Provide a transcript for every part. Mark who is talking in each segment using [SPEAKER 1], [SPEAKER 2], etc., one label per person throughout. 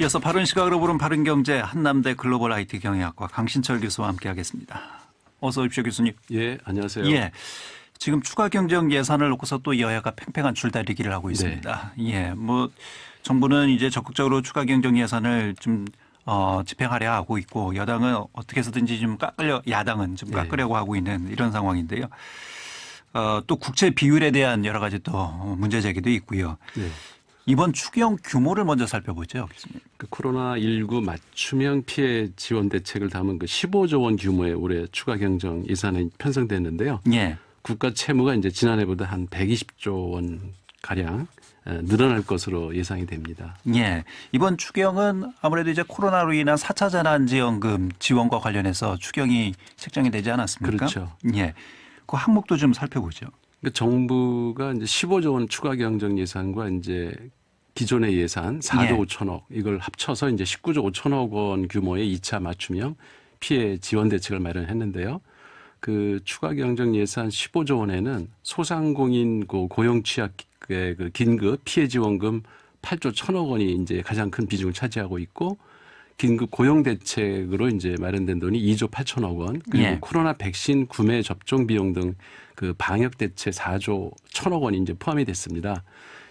[SPEAKER 1] 이어서 바른 시각으로 보는 바른경제 한남대 글로벌 IT 경영학과 강신철 교수와 함께하겠습니다. 어서 오십시오 교수님.
[SPEAKER 2] 예, 안녕하세요.
[SPEAKER 1] 예, 지금 추가 경정 예산을 놓고서 또 여야가 팽팽한 줄다리기를 하고 있습니다.
[SPEAKER 2] 네.
[SPEAKER 1] 예, 뭐 정부는 이제 적극적으로 추가 경정 예산을 좀 집행하려 하고 있고 여당은 어떻게 해서든지 좀 야당은 좀 깎으려고 하고 있는 이런 상황인데요. 또 국채 비율에 대한 여러 가지 또 문제 제기도 있고요.
[SPEAKER 2] 네.
[SPEAKER 1] 이번 추경 규모를 먼저 살펴보죠, 교수님.
[SPEAKER 2] 그 코로나19 맞춤형 피해 지원 대책을 담은 그 15조 원 규모의 올해 추가 경정 예산이 편성됐는데요.
[SPEAKER 1] 예.
[SPEAKER 2] 국가 채무가 이제 지난해보다 한 120조 원 가량 늘어날 것으로 예상이 됩니다.
[SPEAKER 1] 예. 이번 추경은 아무래도 이제 코로나로 인한 4차 재난지원금 지원과 관련해서 추경이 책정이 되지 않았습니까?
[SPEAKER 2] 그렇죠.
[SPEAKER 1] 예. 그 항목도 좀 살펴보죠.
[SPEAKER 2] 그 정부가 이제 15조 원 추가 경정 예산과 이제 기존의 예산 4조
[SPEAKER 1] 예.
[SPEAKER 2] 5천억 이걸 합쳐서 이제 19조 5천억 원 규모의 2차 맞춤형 피해 지원 대책을 마련했는데요. 그 추가 경정 예산 15조 원에는 소상공인 고용 취약의 그 긴급 피해 지원금 8조 1천억 원이 이제 가장 큰 비중을 차지하고 있고 긴급 고용 대책으로 이제 마련된 돈이 2조 8천억 원 그리고
[SPEAKER 1] 예.
[SPEAKER 2] 코로나 백신 구매 접종 비용 등 그 방역 대책 4조 1천억 원이 이제 포함이 됐습니다.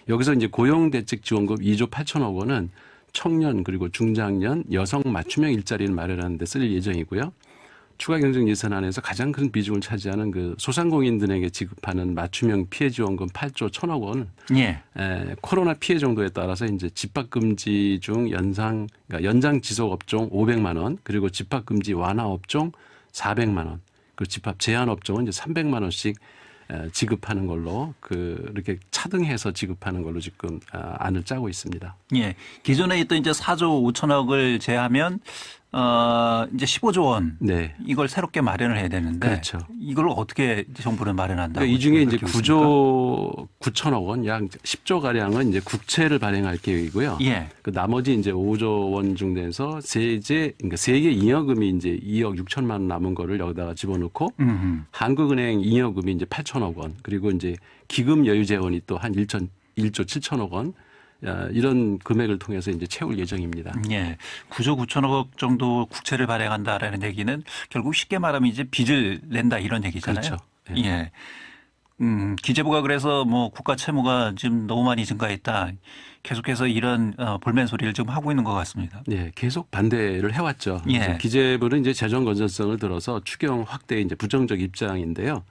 [SPEAKER 2] 여기서 이제 고용 대책 지원금 2조 8천억 원은 청년 그리고 중장년 여성 맞춤형 일자리를 마련하는 데 쓸 예정이고요. 추가 경정 예산안에서 가장 큰 비중을 차지하는 그 소상공인들에게 지급하는 맞춤형 피해 지원금 8조 1천억 원.
[SPEAKER 1] 예.
[SPEAKER 2] 코로나 피해 정도에 따라서 이제 집합 금지 중 그러니까 연장 지속 업종 500만 원, 그리고 집합 금지 완화 업종 400만 원, 그리고 집합 제한 업종은 이제 300만 원씩 지급하는 걸로 이렇게 차등해서 지급하는 걸로 지금 안을 짜고 있습니다.
[SPEAKER 1] 예. 기존에 있던 이제 4조 5천억을 제하면 이제 15조 원.
[SPEAKER 2] 네.
[SPEAKER 1] 이걸 새롭게 마련을 해야 되는데.
[SPEAKER 2] 그렇죠.
[SPEAKER 1] 이걸 어떻게 정부는 마련한다고.
[SPEAKER 2] 그러니까 이 중에 이제
[SPEAKER 1] 그렇게 있습니까?
[SPEAKER 2] 9조 9천억 원, 약 10조 가량은 이제 국채를 발행할 계획이고요.
[SPEAKER 1] 예.
[SPEAKER 2] 그 나머지 이제 5조 원 중에서 그러니까 세계 잉여금이 이제 2억 6천만 원 남은 거를 여기다가 집어넣고 한국은행 잉여금이 이제 8천억 원, 그리고 이제 기금 여유 재원이 또 한 1조 7천억 원 이런 금액을 통해서 이제 채울 예정입니다.
[SPEAKER 1] 예. 9조 9천억 정도 국채를 발행한다라는 얘기는 결국 쉽게 말하면 이제 빚을 낸다 이런 얘기잖아요.
[SPEAKER 2] 그렇죠.
[SPEAKER 1] 예. 기재부가 그래서 뭐 국가 채무가 지금 너무 많이 증가했다. 계속해서 이런 볼멘 소리를 지금 하고 있는 것 같습니다.
[SPEAKER 2] 네, 계속 반대를 해왔죠.
[SPEAKER 1] 예.
[SPEAKER 2] 그래서 기재부는 이제 재정 건전성을 들어서 추경 확대에 이제 부정적 입장인데요.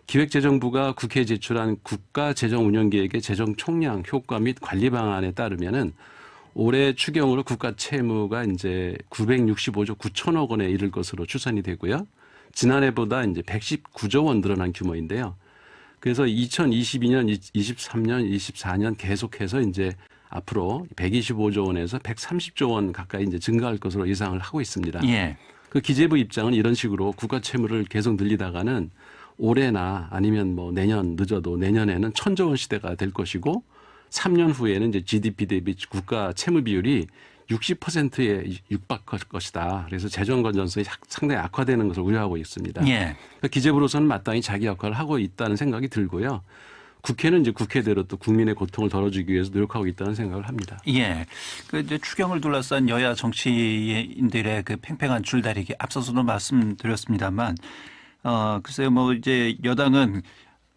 [SPEAKER 2] 기획재정부가 국회에 제출한 국가재정운영계획의 재정 총량 효과 및 관리 방안에 따르면은 올해 추경으로 국가 채무가 이제 965조 9천억 원에 이를 것으로 추산이 되고요. 지난해보다 이제 119조 원 늘어난 규모인데요. 그래서 2022년, 23년, 24년 계속해서 이제 앞으로 125조 원에서 130조 원 가까이 이제 증가할 것으로 예상을 하고 있습니다.
[SPEAKER 1] 예.
[SPEAKER 2] 그 기재부 입장은 이런 식으로 국가 채무를 계속 늘리다가는 올해나 아니면 뭐 내년 늦어도 내년에는 1,000조 원 시대가 될 것이고 3년 후에는 이제 GDP 대비 국가 채무 비율이 60%에 육박할 것이다. 그래서 재정 건전성이 상당히 악화되는 것을 우려하고 있습니다.
[SPEAKER 1] 예.
[SPEAKER 2] 그러니까 기재부로서는 마땅히 자기 역할을 하고 있다는 생각이 들고요. 국회는 이제 국회대로 또 국민의 고통을 덜어주기 위해서 노력하고 있다는 생각을 합니다.
[SPEAKER 1] 예. 그 이제 추경을 둘러싼 여야 정치인들의 그 팽팽한 줄다리기 앞서서도 말씀드렸습니다만 글쎄요, 뭐 이제 여당은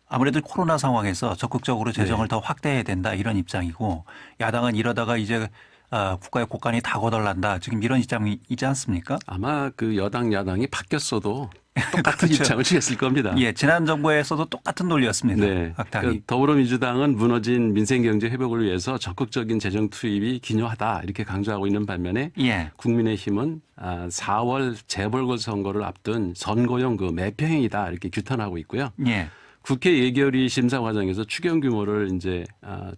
[SPEAKER 1] 아무래도 코로나 상황에서 적극적으로 재정을 더 확대해야 된다 이런 입장이고 야당은 이러다가 이제 국가의 곳간이 다 거덜난다 지금 이런 입장이지 않습니까?
[SPEAKER 2] 아마 그 여당 야당이 바뀌었어도 똑같은
[SPEAKER 1] 그렇죠.
[SPEAKER 2] 입장을 취했을 겁니다.
[SPEAKER 1] 예, 지난 정부에서도 똑같은 논리였습니다.
[SPEAKER 2] 네.
[SPEAKER 1] 악당이.
[SPEAKER 2] 그러니까 더불어민주당은 무너진 민생경제 회복을 위해서 적극적인 재정 투입이 기요하다 이렇게 강조하고 있는 반면에
[SPEAKER 1] 예.
[SPEAKER 2] 국민의힘은 4월 재보궐선거를 앞둔 선거용 그 매표행위다 이렇게 규탄하고 있고요.
[SPEAKER 1] 예.
[SPEAKER 2] 국회 예결위 심사 과정에서 추경 규모를 이제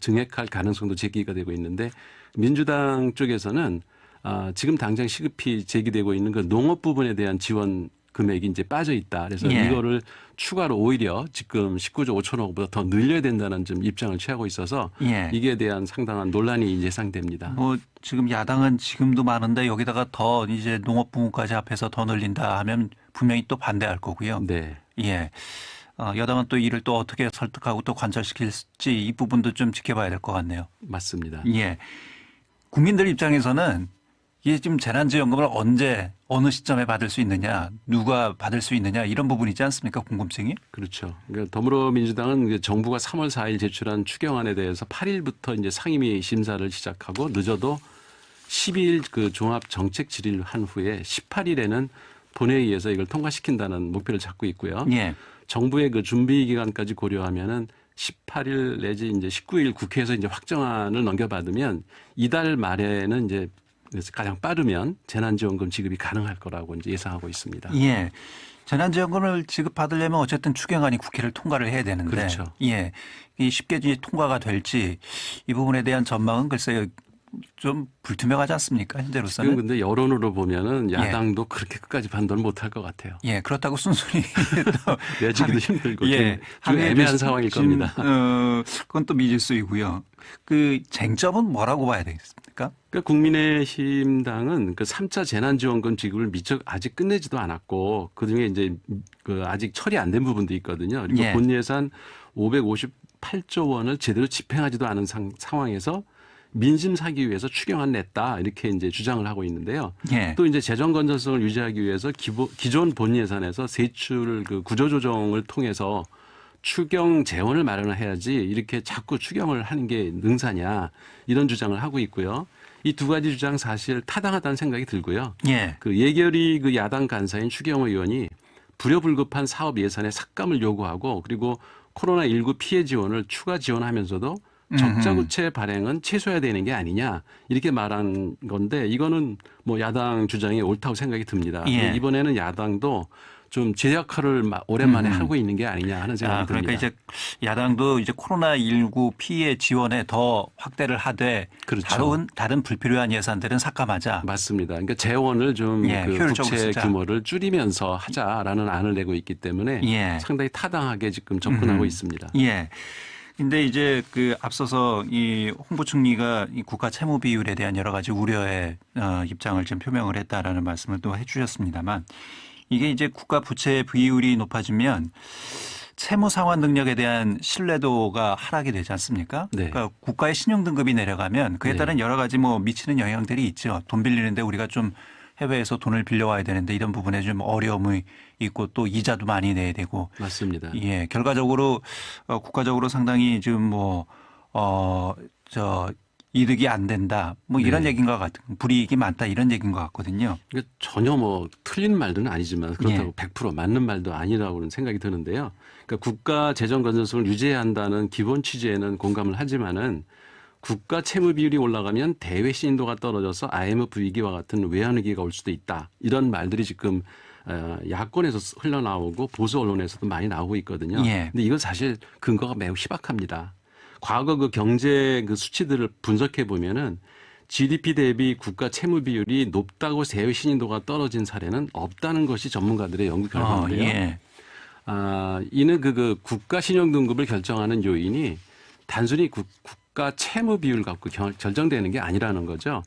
[SPEAKER 2] 증액할 가능성도 제기가 되고 있는데 민주당 쪽에서는 지금 당장 시급히 제기되고 있는 그 농업 부분에 대한 지원 금액이 이제 빠져 있다. 그래서
[SPEAKER 1] 예.
[SPEAKER 2] 이거를 추가로 오히려 지금 19조 5천억보다 더 늘려야 된다는 좀 입장을 취하고 있어서
[SPEAKER 1] 예.
[SPEAKER 2] 이게 대한 상당한 논란이 예상됩니다.
[SPEAKER 1] 뭐 지금 야당은 지금도 많은데 여기다가 더 이제 농업 부문까지 합해서 더 늘린다 하면 분명히 또 반대할 거고요.
[SPEAKER 2] 네.
[SPEAKER 1] 예. 여당은 또 이를 또 어떻게 설득하고 또 관철시킬지 이 부분도 좀 지켜봐야 될 것 같네요.
[SPEAKER 2] 맞습니다.
[SPEAKER 1] 예. 국민들 입장에서는 이게 지금 재난지원금을 언제 어느 시점에 받을 수 있느냐, 누가 받을 수 있느냐 이런 부분이지 않습니까? 궁금증이.
[SPEAKER 2] 그렇죠. 그러니까 더불어민주당은 이제 정부가 3월 4일 제출한 추경안에 대해서 8일부터 이제 상임위 심사를 시작하고 늦어도 12일 그 종합 정책 질의를 한 후에 18일에는 본회의에서 이걸 통과시킨다는 목표를 잡고 있고요.
[SPEAKER 1] 예.
[SPEAKER 2] 정부의 그 준비 기간까지 고려하면은 18일 내지 이제 19일 국회에서 이제 확정안을 넘겨받으면 이달 말에는 이제 그래서 가장 빠르면 재난지원금 지급이 가능할 거라고 이제 예상하고 있습니다.
[SPEAKER 1] 예. 재난지원금을 지급받으려면 어쨌든 추경안이 국회를 통과를 해야 되는데.
[SPEAKER 2] 그렇죠.
[SPEAKER 1] 예. 이 쉽게 이제 통과가 될지 이 부분에 대한 전망은 글쎄요. 좀 불투명하지 않습니까?
[SPEAKER 2] 지금
[SPEAKER 1] 현재로서는.
[SPEAKER 2] 근데 여론으로 보면은 야당도 그렇게 끝까지 판단을 못할 것 같아요.
[SPEAKER 1] 예. 그렇다고 순순히 또
[SPEAKER 2] 내주기도 힘들고
[SPEAKER 1] 예.
[SPEAKER 2] 좀 애매한 상황일 겁니다.
[SPEAKER 1] 그건 또 미지수이고요. 그 쟁점은 뭐라고 봐야 되겠습니까?
[SPEAKER 2] 그러니까 국민의힘당은 그 3차 재난지원금 지급을 미처 아직 끝내지도 않았고 그중에 이제 그 아직 처리 안 된 부분도 있거든요. 그리고
[SPEAKER 1] 예.
[SPEAKER 2] 본 예산 558조 원을 제대로 집행하지도 않은 상황에서 민심 사기 위해서 추경안 냈다 이렇게 이제 주장을 하고 있는데요.
[SPEAKER 1] 예.
[SPEAKER 2] 또 이제 재정 건전성을 유지하기 위해서 기존 본 예산에서 세출 그 구조 조정을 통해서 추경 재원을 마련을 해야지 이렇게 자꾸 추경을 하는 게 능사냐 이런 주장을 하고 있고요. 이 두 가지 주장 사실 타당하다는 생각이 들고요.
[SPEAKER 1] 예.
[SPEAKER 2] 그 예결위 그 야당 간사인 추경호 의원이 불효불급한 사업 예산의 삭감을 요구하고 그리고 코로나19 피해 지원을 추가 지원하면서도 적자구체 발행은 최소화해야 되는 게 아니냐 이렇게 말한 건데 이거는 뭐 야당 주장이 옳다고 생각이 듭니다.
[SPEAKER 1] 예.
[SPEAKER 2] 이번에는 야당도 좀 제 역할을 오랜만에 하고 있는 게 아니냐 하는 생각이
[SPEAKER 1] 그러니까
[SPEAKER 2] 듭니다.
[SPEAKER 1] 이제 야당도 이제 코로나19 피해 지원에 더 확대를 하되
[SPEAKER 2] 그렇죠.
[SPEAKER 1] 다른 불필요한 예산들은 삭감하자.
[SPEAKER 2] 맞습니다. 그러니까 재원을 좀
[SPEAKER 1] 예,
[SPEAKER 2] 그
[SPEAKER 1] 효율적으로
[SPEAKER 2] 국채
[SPEAKER 1] 쓰자.
[SPEAKER 2] 규모를 줄이면서 하자라는 안을 내고 있기 때문에
[SPEAKER 1] 예.
[SPEAKER 2] 상당히 타당하게 지금 접근하고 있습니다.
[SPEAKER 1] 예. 근데 이제 그 앞서서 이 홍보총리가 이 국가 채무 비율에 대한 여러 가지 우려의 입장을 좀 표명을 했다라는 말씀을 또 해주셨습니다만 이게 이제 국가 부채 비율이 높아지면 채무 상환 능력에 대한 신뢰도가 하락이 되지 않습니까?
[SPEAKER 2] 네.
[SPEAKER 1] 그러니까 국가의 신용 등급이 내려가면 그에 따른 여러 가지 뭐 미치는 영향들이 있죠. 돈 빌리는데 우리가 좀 해외에서 돈을 빌려와야 되는데 이런 부분에 좀 어려움이 있고 또 이자도 많이 내야 되고.
[SPEAKER 2] 맞습니다.
[SPEAKER 1] 예, 결과적으로 국가적으로 상당히 지금 이득이 안 된다. 뭐 이런
[SPEAKER 2] 네.
[SPEAKER 1] 얘기인 것 같은 불이익이 많다 이런 얘기인 것 같거든요.
[SPEAKER 2] 그러니까 전혀 뭐 틀린 말은 아니지만 그렇다고
[SPEAKER 1] 예.
[SPEAKER 2] 100% 맞는 말도 아니라고는 생각이 드는데요. 그러니까 국가 재정 건전성을 유지해야 한다는 기본 취지에는 공감을 하지만은 국가 채무 비율이 올라가면 대외 신인도가 떨어져서 IMF 위기와 같은 외환 위기가 올 수도 있다. 이런 말들이 지금 야권에서 흘러나오고 보수 언론에서도 많이 나오고 있거든요.
[SPEAKER 1] 예.
[SPEAKER 2] 근데 이건 사실 근거가 매우 희박합니다. 과거 그 경제 그 수치들을 분석해 보면은 GDP 대비 국가 채무 비율이 높다고 대외 신인도가 떨어진 사례는 없다는 것이 전문가들의 연구 결과인데요.
[SPEAKER 1] 예.
[SPEAKER 2] 이는 그 국가 신용 등급을 결정하는 요인이 단순히 국가 채무 비율 갖고 결정되는 게 아니라는 거죠.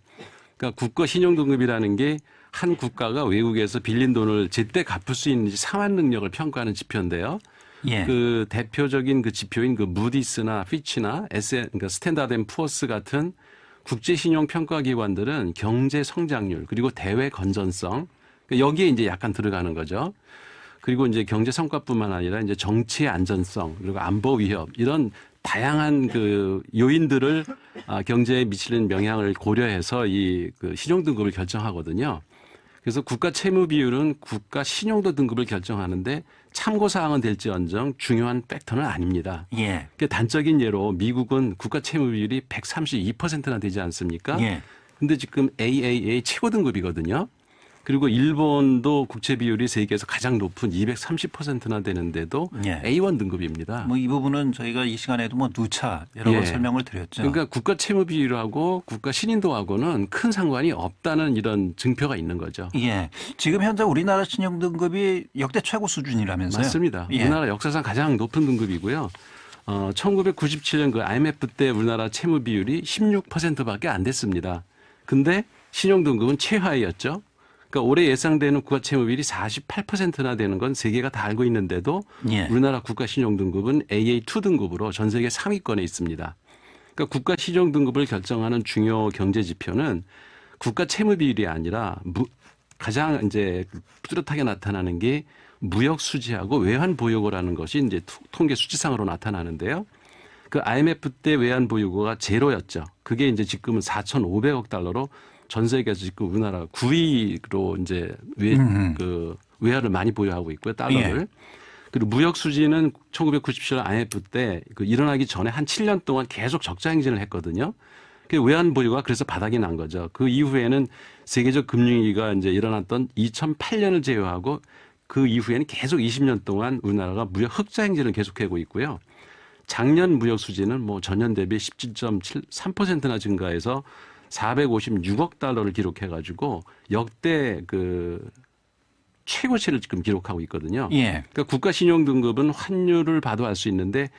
[SPEAKER 2] 그러니까 국가 신용 등급이라는 게 한 국가가 외국에서 빌린 돈을 제때 갚을 수 있는지 상환 능력을 평가하는 지표인데요.
[SPEAKER 1] 예.
[SPEAKER 2] 그 대표적인 그 지표인 그 무디스나 피치나 그러니까 스탠다드 앤 푸어스 같은 국제 신용 평가 기관들은 경제 성장률 그리고 대외 건전성 그러니까 여기에 이제 약간 들어가는 거죠. 그리고 이제 경제 성과뿐만 아니라 이제 정치의 안전성 그리고 안보 위협 이런 다양한 그 요인들을 경제에 미치는 영향을 고려해서 이 그 신용 등급을 결정하거든요. 그래서 국가 채무 비율은 국가 신용도 등급을 결정하는데 참고 사항은 될지언정 중요한 팩터는 아닙니다.
[SPEAKER 1] 예.
[SPEAKER 2] 그 단적인 예로 미국은 국가 채무 비율이 132%나 되지 않습니까?
[SPEAKER 1] 예.
[SPEAKER 2] 근데 지금 AAA 최고 등급이거든요. 그리고 일본도 국채 비율이 세계에서 가장 높은 230%나 되는데도
[SPEAKER 1] 예.
[SPEAKER 2] A1 등급입니다.
[SPEAKER 1] 뭐 이 부분은 저희가 이 시간에도 뭐 누차 여러 번
[SPEAKER 2] 예.
[SPEAKER 1] 설명을 드렸죠.
[SPEAKER 2] 그러니까 국가 채무 비율하고 국가 신인도하고는 큰 상관이 없다는 이런 증표가 있는 거죠.
[SPEAKER 1] 예. 지금 현재 우리나라 신용 등급이 역대 최고 수준이라면서요.
[SPEAKER 2] 맞습니다.
[SPEAKER 1] 예.
[SPEAKER 2] 우리나라 역사상 가장 높은 등급이고요. 1997년 그 IMF 때 우리나라 채무 비율이 16%밖에 안 됐습니다. 근데 신용 등급은 최하위였죠. 그러니까 올해 예상되는 국가 채무 비율이 48%나 되는 건 세계가 다 알고 있는데도
[SPEAKER 1] 예.
[SPEAKER 2] 우리나라 국가 신용 등급은 AA2 등급으로 전 세계 상위권에 있습니다. 그러니까 국가 신용 등급을 결정하는 중요 경제 지표는 국가 채무 비율이 아니라 가장 이제 뚜렷하게 나타나는 게 무역 수지하고 외환 보유고라는 것이 이제 통계 수치상으로 나타나는데요. 그 IMF 때 외환 보유고가 제로였죠. 그게 이제 지금은 4,500억 달러로 전 세계에서 지금 우리나라 9위로 이제 외화를 많이 보유하고 있고요. 달러를.
[SPEAKER 1] 예.
[SPEAKER 2] 그리고 무역 수지는 1997년 IMF 때 그 일어나기 전에 한 7년 동안 계속 적자 행진을 했거든요. 그 외환 보유가 그래서 바닥이 난 거죠. 그 이후에는 세계적 금융위기가 이제 일어났던 2008년을 제외하고 그 이후에는 계속 20년 동안 우리나라가 무역 흑자 행진을 계속하고 있고요. 작년 무역 수지는 뭐 전년 대비 17.3%나 증가해서 456억 달러를 기록해 가지고 역대 그 최고치를 지금 기록하고 있거든요.
[SPEAKER 1] 예.
[SPEAKER 2] 그러니까 국가 신용 등급은 환율을 봐도 알 수 있는데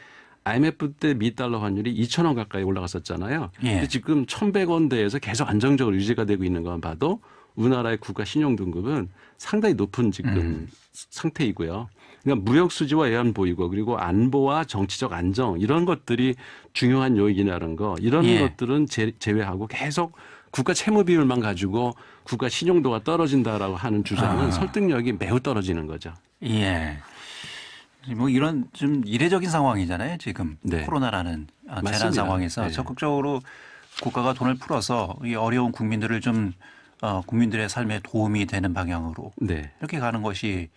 [SPEAKER 2] IMF 때 미달러 환율이 2,000원 가까이 올라갔었잖아요.
[SPEAKER 1] 예.
[SPEAKER 2] 근데 지금 1,100원대에서 계속 안정적으로 유지가 되고 있는 것만 봐도 우리나라의 국가 신용 등급은 상당히 높은 지금 상태이고요. 그러니까 무역 수지와 외환 보유고 그리고 안보와 정치적 안정 이런 것들이 중요한 요인이라는 거 이런
[SPEAKER 1] 예.
[SPEAKER 2] 것들은 제외하고 계속 국가 채무 비율만 가지고 국가 신용도가 떨어진다라고 하는 주장은 설득력이 매우 떨어지는 거죠.
[SPEAKER 1] 예. 뭐 이런 좀 이례적인 상황이잖아요. 지금
[SPEAKER 2] 네.
[SPEAKER 1] 코로나라는 재난
[SPEAKER 2] 맞습니다.
[SPEAKER 1] 상황에서
[SPEAKER 2] 네.
[SPEAKER 1] 적극적으로 국가가 돈을 풀어서 이 어려운 국민들을 좀 국민들의 삶에 도움이 되는 방향으로
[SPEAKER 2] 네.
[SPEAKER 1] 이렇게 가는 것이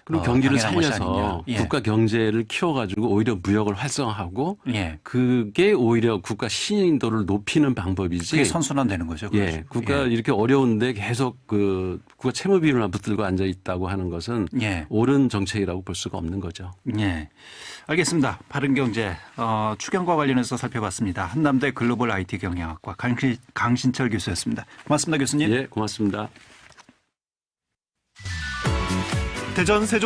[SPEAKER 2] 그리고 경기를
[SPEAKER 1] 당연한 것이
[SPEAKER 2] 살려서
[SPEAKER 1] 아니냐. 예.
[SPEAKER 2] 국가 경제를 키워가지고 오히려 무역을 활성화하고
[SPEAKER 1] 예.
[SPEAKER 2] 그게 오히려 국가 신인도를 높이는 방법이지.
[SPEAKER 1] 그게 선순환되는 거죠.
[SPEAKER 2] 예,
[SPEAKER 1] 그렇죠.
[SPEAKER 2] 국가
[SPEAKER 1] 예.
[SPEAKER 2] 이렇게 어려운데 계속 그 국가 채무 비율만 붙들고 앉아 있다고 하는 것은
[SPEAKER 1] 예.
[SPEAKER 2] 옳은 정책이라고 볼 수가 없는 거죠.
[SPEAKER 1] 예. 알겠습니다. 바른경제 추경과 관련해서 살펴봤습니다. 한남대 글로벌 IT 경영학과 강신철 교수였습니다. 고맙습니다, 교수님.
[SPEAKER 2] 예, 고맙습니다.
[SPEAKER 3] 대전 세종